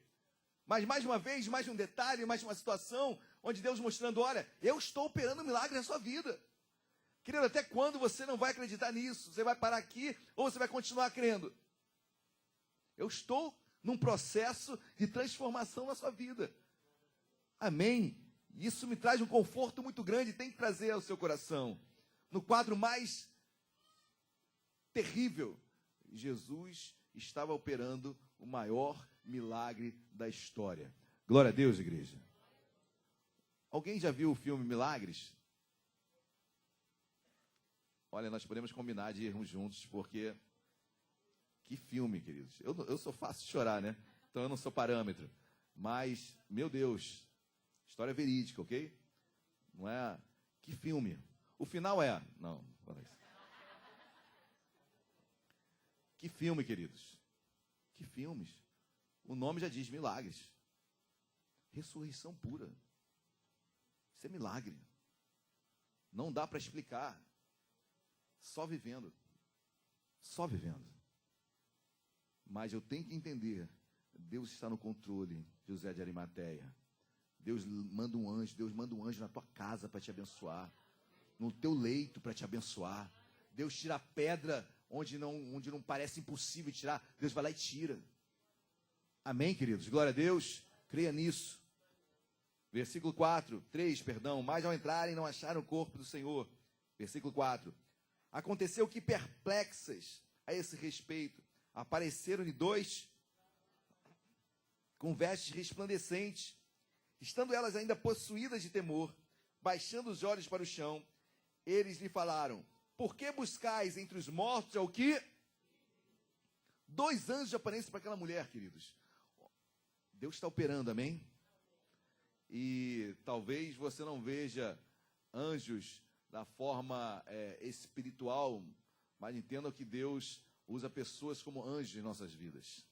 Mas mais uma vez, mais um detalhe, mais uma situação onde Deus mostrando, olha, eu estou operando um milagre na sua vida. Querido, até quando você não vai acreditar nisso? Você vai parar aqui ou você vai continuar crendo? Eu estou num processo de transformação na sua vida. Amém? Isso me traz um conforto muito grande, tem que trazer ao seu coração. No quadro mais terrível, Jesus estava operando o maior milagre da história. Glória a Deus, igreja. Alguém já viu o filme Milagres? Olha, nós podemos combinar de irmos juntos, porque que filme, queridos. Eu sou fácil de chorar, né? Então eu não sou parâmetro. Mas, meu Deus, história verídica, ok? Não é? Que filme. O final é... Não, fala isso. Que filme, queridos. Que filmes. O nome já diz milagres. Ressurreição pura. Isso é milagre. Não dá para explicar. Só vivendo. Só vivendo. Mas eu tenho que entender. Deus está no controle, José de Arimateia. Deus manda um anjo na tua casa para te abençoar. No teu leito para te abençoar. Deus tira a pedra onde não parece impossível tirar. Deus vai lá e tira. Amém, queridos? Glória a Deus. Creia nisso. Versículo 3, mas ao entrarem não acharam o corpo do Senhor. Versículo 4. Aconteceu que perplexas a esse respeito, apareceram-lhe 2 com vestes resplandecentes, estando elas ainda possuídas de temor, baixando os olhos para o chão, eles lhe falaram, por que buscais entre os mortos o que? 2 anjos aparecem para aquela mulher, queridos. Deus está operando, amém? E talvez você não veja anjos da forma espiritual, mas entenda que Deus usa pessoas como anjos em nossas vidas.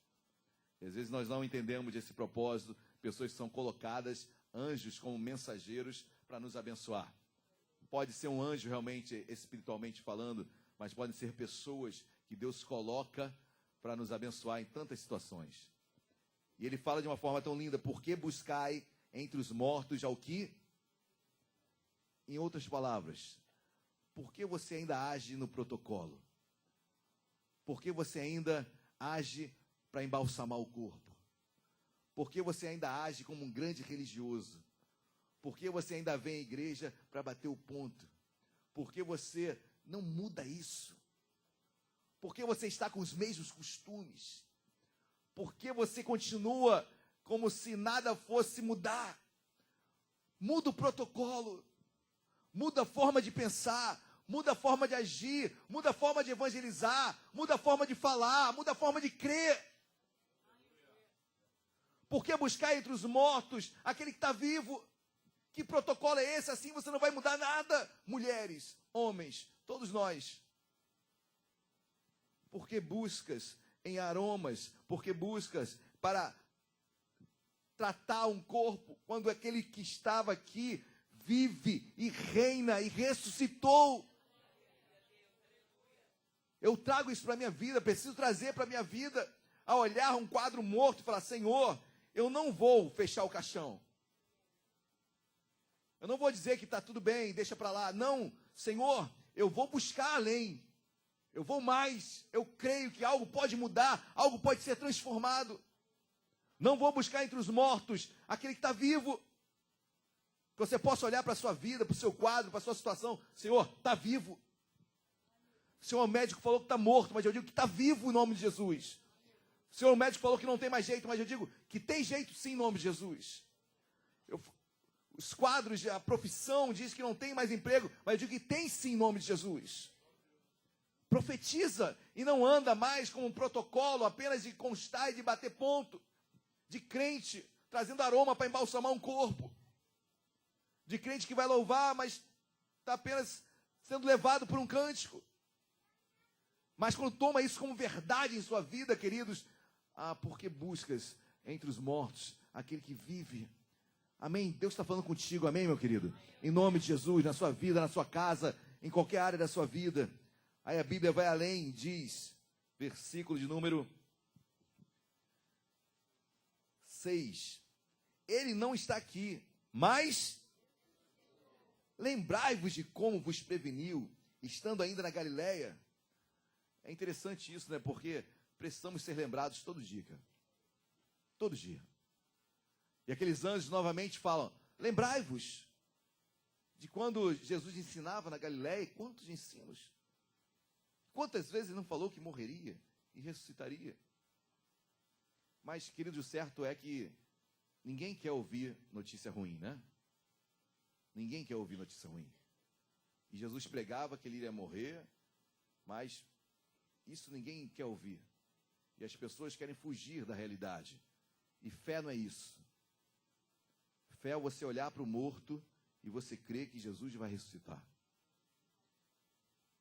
Às vezes nós não entendemos esse propósito, pessoas que são colocadas, anjos como mensageiros para nos abençoar. Pode ser um anjo realmente, espiritualmente falando, mas podem ser pessoas que Deus coloca para nos abençoar em tantas situações. E ele fala de uma forma tão linda: por que buscai entre os mortos ao que? Em outras palavras, por que você ainda age no protocolo? Por que você ainda age para embalsamar o corpo? Por que você ainda age como um grande religioso? Por que você ainda vem à igreja para bater o ponto? Por que você não muda isso? Por que você está com os mesmos costumes? Por que você continua como se nada fosse mudar? Muda o protocolo, muda a forma de pensar, muda a forma de agir, muda a forma de evangelizar, muda a forma de falar, muda a forma de crer. Por que buscar entre os mortos aquele que está vivo? Que protocolo é esse? Assim você não vai mudar nada. Mulheres, homens, todos nós. Por que buscas em aromas? Por que buscas para tratar um corpo quando aquele que estava aqui vive e reina e ressuscitou? Eu trago isso para a minha vida, preciso trazer para a minha vida, a olhar um quadro morto e falar: Senhor, eu não vou fechar o caixão. Eu não vou dizer que está tudo bem, deixa para lá. Não, Senhor, eu vou buscar além. Eu vou mais. Eu creio que algo pode mudar, algo pode ser transformado. Não vou buscar entre os mortos aquele que está vivo. Que você possa olhar para a sua vida, para o seu quadro, para a sua situação. Senhor, está vivo. O senhor médico falou que está morto, mas eu digo que está vivo em nome de Jesus. O senhor médico falou que não tem mais jeito, mas eu digo que tem jeito sim em nome de Jesus. Os quadros, a profissão diz que não tem mais emprego, mas eu digo que tem sim em nome de Jesus. Profetiza e não anda mais com um protocolo apenas de constar e de bater ponto. De crente trazendo aroma para embalsamar um corpo. De crente que vai louvar, mas está apenas sendo levado por um cântico. Mas quando toma isso como verdade em sua vida, queridos, porque buscas entre os mortos aquele que vive. Amém? Deus está falando contigo, amém, meu querido? Em nome de Jesus, na sua vida, na sua casa, em qualquer área da sua vida. Aí a Bíblia vai além, diz, versículo de número 6. Ele não está aqui, mas lembrai-vos de como vos preveniu, estando ainda na Galileia. É interessante isso, né? Porque precisamos ser lembrados todo dia, cara. Todo dia. E aqueles anjos novamente falam: lembrai-vos de quando Jesus ensinava na Galileia. Quantos ensinos? Quantas vezes ele não falou que morreria e ressuscitaria? Mas, querido, o certo é que ninguém quer ouvir notícia ruim, né? Ninguém quer ouvir notícia ruim. E Jesus pregava que ele iria morrer, mas isso ninguém quer ouvir. E as pessoas querem fugir da realidade. E fé não é isso. Fé é você olhar para o morto e você crer que Jesus vai ressuscitar.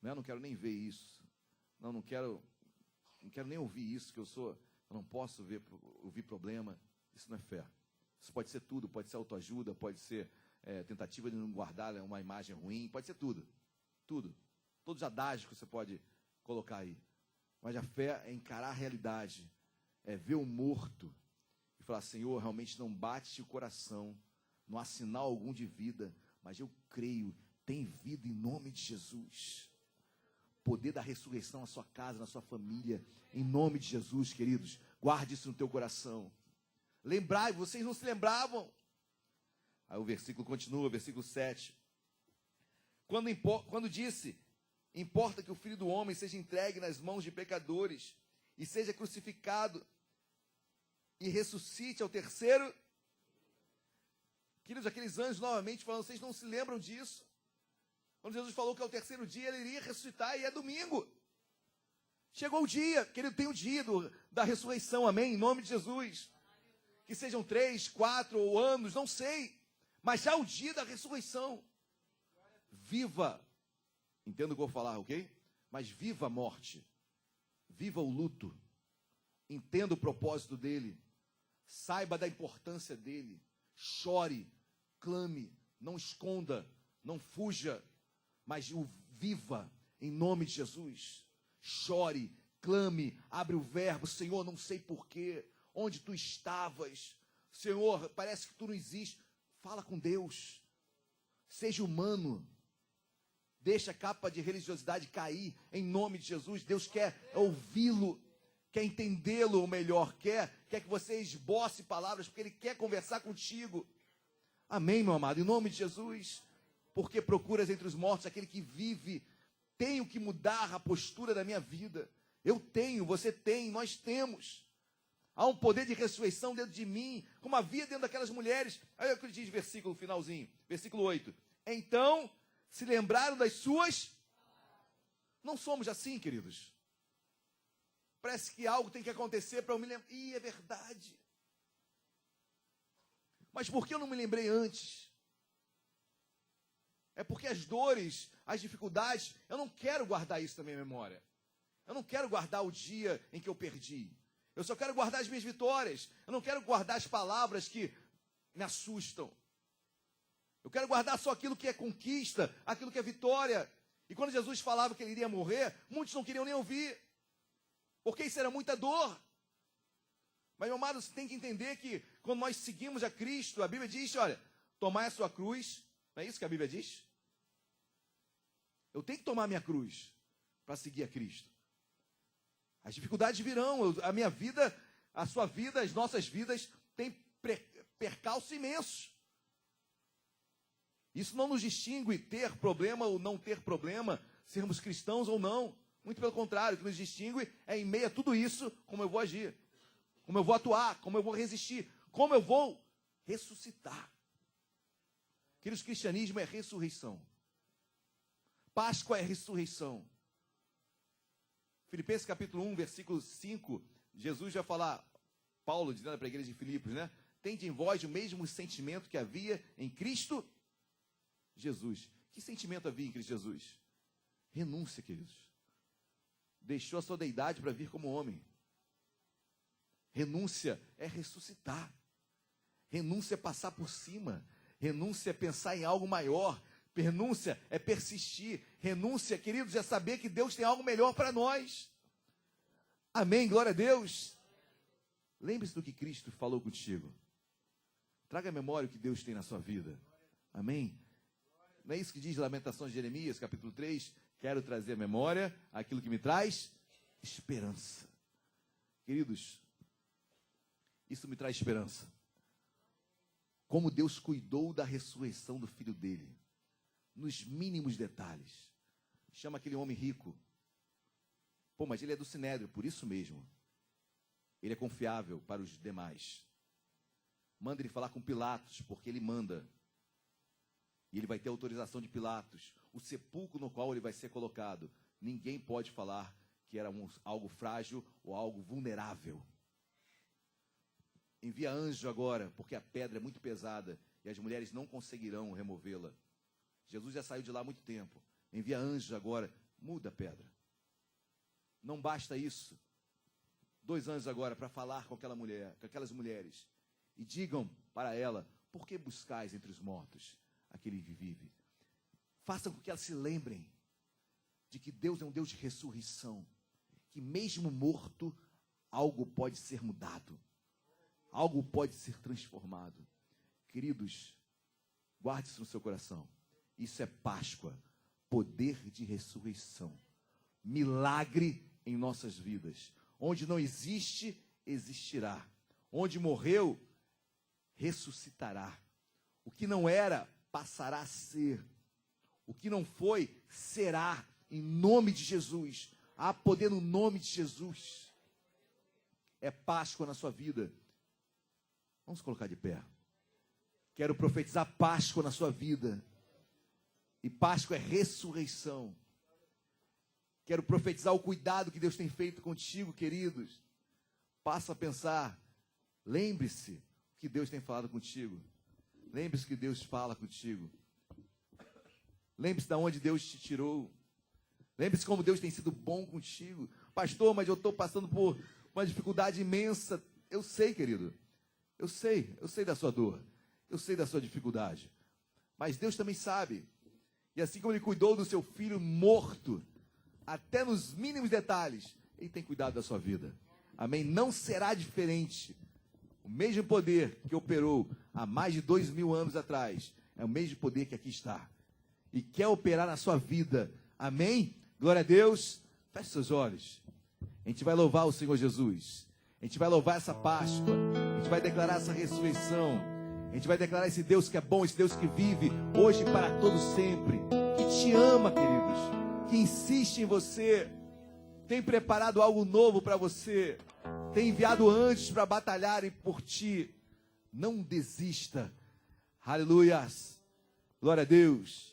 Não quero nem ver isso. Não quero nem ouvir isso, que eu não posso ouvir problema. Isso não é fé. Isso pode ser tudo, pode ser autoajuda, pode ser tentativa de não guardar uma imagem ruim, pode ser tudo. Tudo. Todos os adágios que você pode colocar aí. Mas a fé é encarar a realidade, é ver o morto e falar: Senhor, realmente não bate o coração, não há sinal algum de vida, mas eu creio, tem vida em nome de Jesus. Poder da ressurreição na sua casa, na sua família, em nome de Jesus, queridos. Guarde isso no teu coração. Lembrai, vocês não se lembravam. Aí o versículo continua, versículo 7. Quando disse: importa que o Filho do Homem seja entregue nas mãos de pecadores e seja crucificado e ressuscite ao terceiro. Queridos, aqueles anjos novamente falando: vocês não se lembram disso? Quando Jesus falou que ao terceiro dia ele iria ressuscitar, e é domingo. Chegou o dia, querido, tem o dia da ressurreição, amém? Em nome de Jesus. Que sejam 3, 4 anos, não sei. Mas já o dia da ressurreição. Viva, entendo o que eu vou falar, ok? Mas viva a morte. Viva o luto. Entenda o propósito dele. Saiba da importância dele. Chore, clame, não esconda, não fuja, mas o viva em nome de Jesus. Chore, clame, abre o verbo: Senhor, não sei porquê. onde tu estavas. Senhor, parece que tu não existe. Fala com Deus. Seja humano. Deixa a capa de religiosidade cair em nome de Jesus. Deus quer ouvi-lo, quer entendê-lo melhor, quer que você esboce palavras, porque Ele quer conversar contigo. Amém, meu amado, em nome de Jesus. Porque procuras entre os mortos aquele que vive. Tenho que mudar a postura da minha vida. Eu tenho, você tem, nós temos. Há um poder de ressurreição dentro de mim, como havia dentro daquelas mulheres. Olha o que ele diz, versículo finalzinho, versículo 8. Então, se lembraram das suas... Não somos assim, queridos. Parece que algo tem que acontecer para eu me lembrar. Ih, é verdade. Mas por que eu não me lembrei antes? É porque as dores, as dificuldades, eu não quero guardar isso na minha memória. Eu não quero guardar o dia em que eu perdi. Eu só quero guardar as minhas vitórias. Eu não quero guardar as palavras que me assustam. Eu quero guardar só aquilo que é conquista, aquilo que é vitória. E quando Jesus falava que ele iria morrer, muitos não queriam nem ouvir. Porque isso era muita dor. Mas, meu amado, você tem que entender que quando nós seguimos a Cristo, a Bíblia diz, olha, tomai a sua cruz. Não é isso que a Bíblia diz? Eu tenho que tomar a minha cruz para seguir a Cristo. As dificuldades virão. A minha vida, a sua vida, as nossas vidas têm percalços imensos. Isso não nos distingue ter problema ou não ter problema, sermos cristãos ou não. Muito pelo contrário, o que nos distingue é em meio a tudo isso, como eu vou agir, como eu vou atuar, como eu vou resistir, como eu vou ressuscitar. Queridos, cristianismo é ressurreição. Páscoa é ressurreição. Filipenses capítulo 1, versículo 5, Jesus vai falar, Paulo dizendo para a igreja de Filipos, né? Tende em vós o mesmo sentimento que havia em Cristo Jesus. Que sentimento havia em Cristo Jesus? Renúncia, queridos. Deixou a sua deidade para vir como homem. Renúncia é ressuscitar. Renúncia é passar por cima. Renúncia é pensar em algo maior. Renúncia é persistir. Renúncia, queridos, é saber que Deus tem algo melhor para nós. Amém, glória a Deus. Lembre-se do que Cristo falou contigo. Traga à memória o que Deus tem na sua vida. Amém? Não é isso que diz Lamentações de Jeremias, capítulo 3? Quero trazer à memória aquilo que me traz esperança. Queridos, isso me traz esperança. Como Deus cuidou da ressurreição do filho dele, nos mínimos detalhes. Chama aquele homem rico. Pô, mas ele é do Sinédrio, por isso mesmo. Ele é confiável para os demais. Manda ele falar com Pilatos, porque ele manda. E ele vai ter autorização de Pilatos. O sepulcro no qual ele vai ser colocado. Ninguém pode falar que era algo frágil ou algo vulnerável. Envia anjo agora, porque a pedra é muito pesada e as mulheres não conseguirão removê-la. Jesus já saiu de lá há muito tempo. Envia anjo agora, muda a pedra. Não basta isso. 2 anjos agora para falar com aquela mulher, com aquelas mulheres. E digam para ela, por que buscais entre os mortos aquele que vive? Façam com que elas se lembrem de que Deus é um Deus de ressurreição. Que mesmo morto, algo pode ser mudado. Algo pode ser transformado. Queridos, guarde isso no seu coração. Isso é Páscoa, poder de ressurreição. Milagre em nossas vidas. Onde não existe, existirá. Onde morreu, ressuscitará. O que não era, passará a ser. O que não foi, será. Em nome de Jesus. Há poder no nome de Jesus. É Páscoa na sua vida. Vamos colocar de pé. Quero profetizar Páscoa na sua vida. E Páscoa é ressurreição. Quero profetizar o cuidado que Deus tem feito contigo, queridos. Passa a pensar. Lembre-se que Deus tem falado contigo. Lembre-se que Deus fala contigo. Lembre-se de onde Deus te tirou. Lembre-se como Deus tem sido bom contigo. Pastor, mas eu estou passando por uma dificuldade imensa. Eu sei, querido. Eu sei da sua dor. Eu sei da sua dificuldade. Mas Deus também sabe. E assim como Ele cuidou do seu filho morto, até nos mínimos detalhes, Ele tem cuidado da sua vida. Amém? Não será diferente. O mesmo poder que operou há mais de 2000 anos atrás, é o mesmo poder que aqui está. E quer operar na sua vida. Amém? Glória a Deus. Feche seus olhos. A gente vai louvar o Senhor Jesus. A gente vai louvar essa Páscoa. A gente vai declarar essa ressurreição. A gente vai declarar esse Deus que é bom, esse Deus que vive hoje e para todos sempre. Que te ama, queridos. Que insiste em você. Tem preparado algo novo para você. Tem enviado anjos para batalharem por ti. Não desista. Aleluias. Glória a Deus.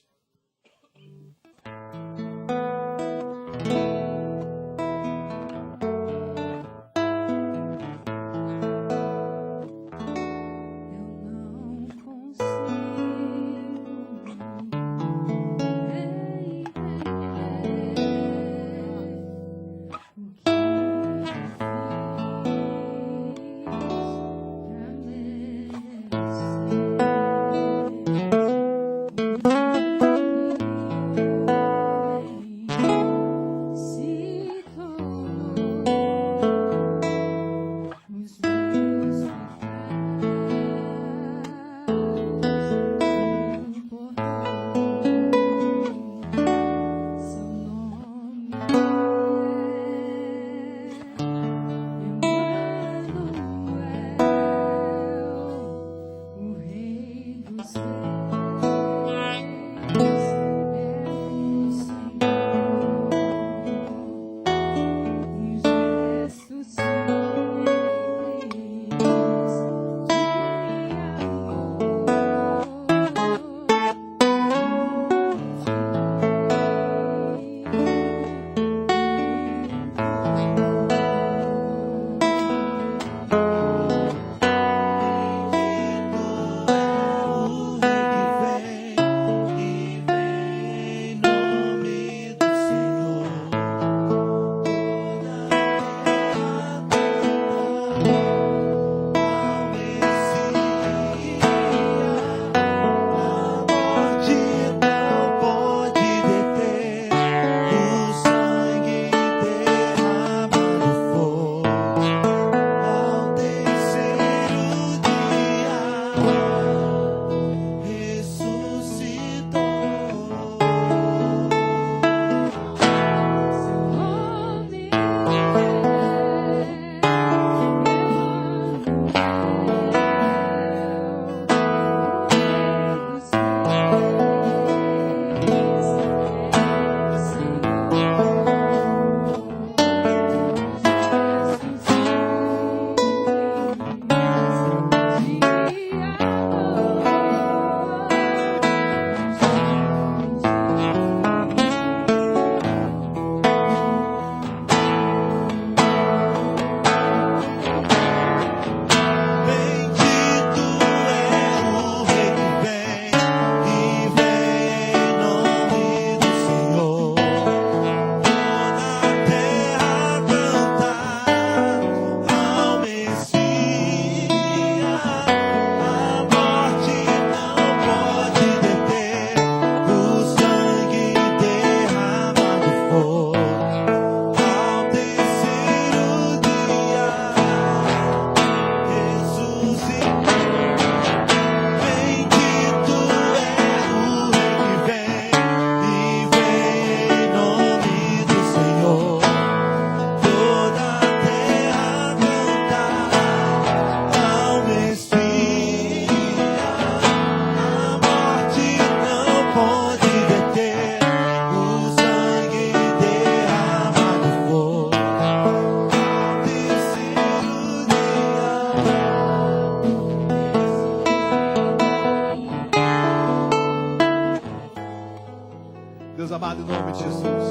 Deus amado, em nome de Jesus,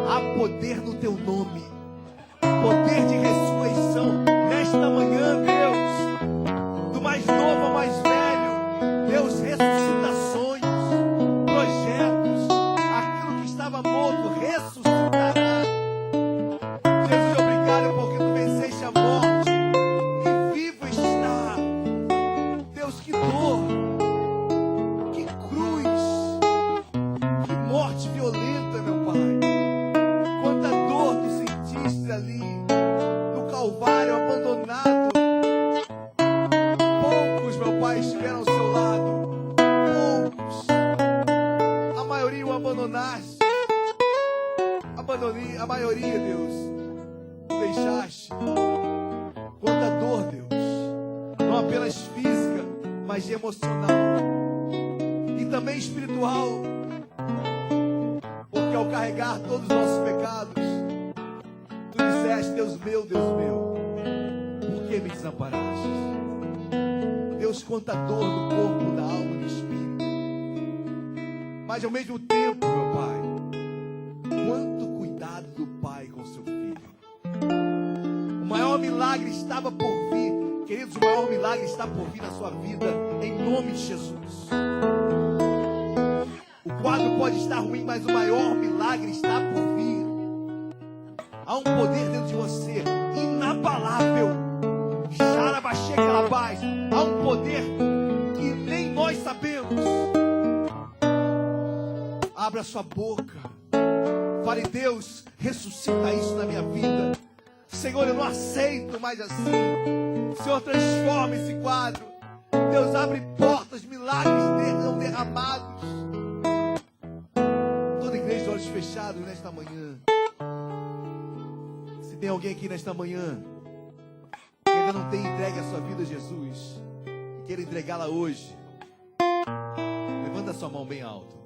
há poder no teu nome, poder de ressurreição nesta manhã, Deus, do mais novo ao mais velho. Deus, ressuscita sonhos, projetos, aquilo que estava morto ressuscitará. Jesus, obrigado porque tu venceste a morte e vivo está. Deus, que dor, que cruz, que morte violenta, meu Pai. Quanta dor tu sentiste ali no Calvário. abandonei a maioria, Deus. Tu deixaste. Quanta dor, Deus. Não apenas física, mas emocional. E também espiritual. Porque ao carregar todos os nossos pecados, tu disseste, Deus meu, por que me desamparaste? Deus, quanta dor no corpo, na alma e no espírito. Mas ao mesmo tempo, meu Pai, quanto cuidado do Pai com seu filho. O maior milagre estava por vir. Queridos, o maior milagre está por vir na sua vida, em nome de Jesus. O quadro pode estar ruim, mas o maior milagre está por vir. Há um poder dentro de você, inabalável. Há um poder que nem nós sabemos. Abra sua boca. Fale, Deus, ressuscita isso na minha vida. Senhor, eu não aceito mais assim. Senhor, transforma esse quadro. Deus, abre portas, milagres são derramados. Toda igreja de olhos fechados nesta manhã. Se tem alguém aqui nesta manhã que ainda não tem entregue a sua vida a Jesus e queira entregá-la hoje, levanta a sua mão bem alto.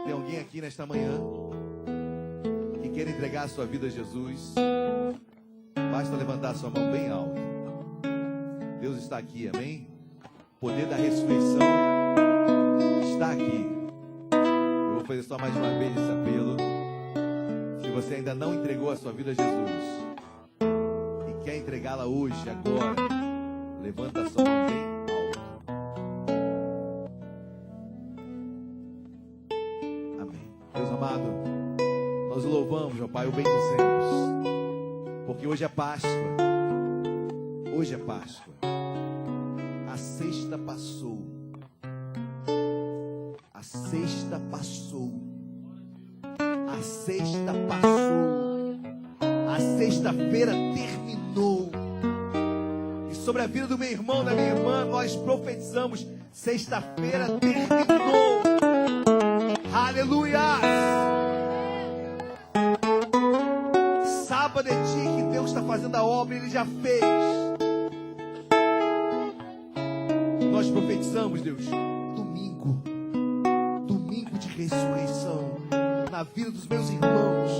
Tem alguém aqui nesta manhã que queira entregar a sua vida a Jesus? Basta levantar a sua mão bem alto. Deus está aqui, amém? O poder da ressurreição está aqui. Eu vou fazer só mais uma vez esse apelo. Se você ainda não entregou a sua vida a Jesus e quer entregá-la hoje, agora, levanta a sua mão bem alto. Amém. Deus amado, nós o louvamos, ó Pai, o bendizemos, porque hoje é Páscoa. Hoje é Páscoa. A sexta passou. A sexta passou. A sexta passou. A sexta-feira terminou. E sobre a vida do meu irmão, da minha irmã, nós profetizamos: sexta-feira terminou. Aleluia! Sábado é dia que Deus está fazendo a obra, Ele já fez. Nós profetizamos, Deus, domingo de ressurreição na vida dos meus irmãos,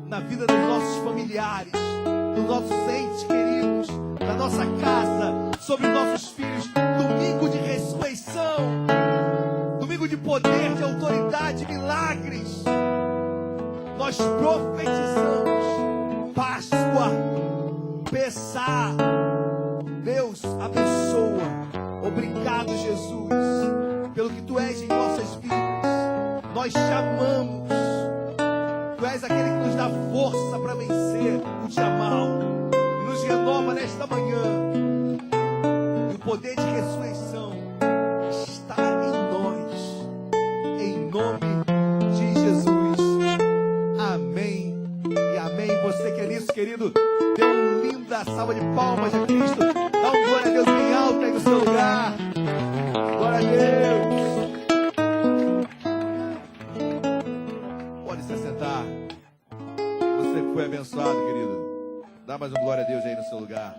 na vida dos nossos familiares, dos nossos entes queridos, da nossa casa, sobre nossos filhos. Domingo de ressurreição, domingo de poder, de autoridade, milagres. Nós profetizamos Páscoa, Pessá. Deus abençoa. Obrigado, Jesus, pelo que Tu és em nossas vidas. Nós te amamos. Tu és aquele que nos dá força para vencer o dia mal e nos renova nesta manhã. E o poder de ressurreição está em nós, em nome de Jesus. Amém e amém. Você que é nisso, querido, dê uma linda salva de palmas a Cristo. Dá um glória a Deus bem alto aí no seu lugar. Glória a Deus. Pode se assentar. Você que foi abençoado, querido, dá mais um glória a Deus aí no seu lugar.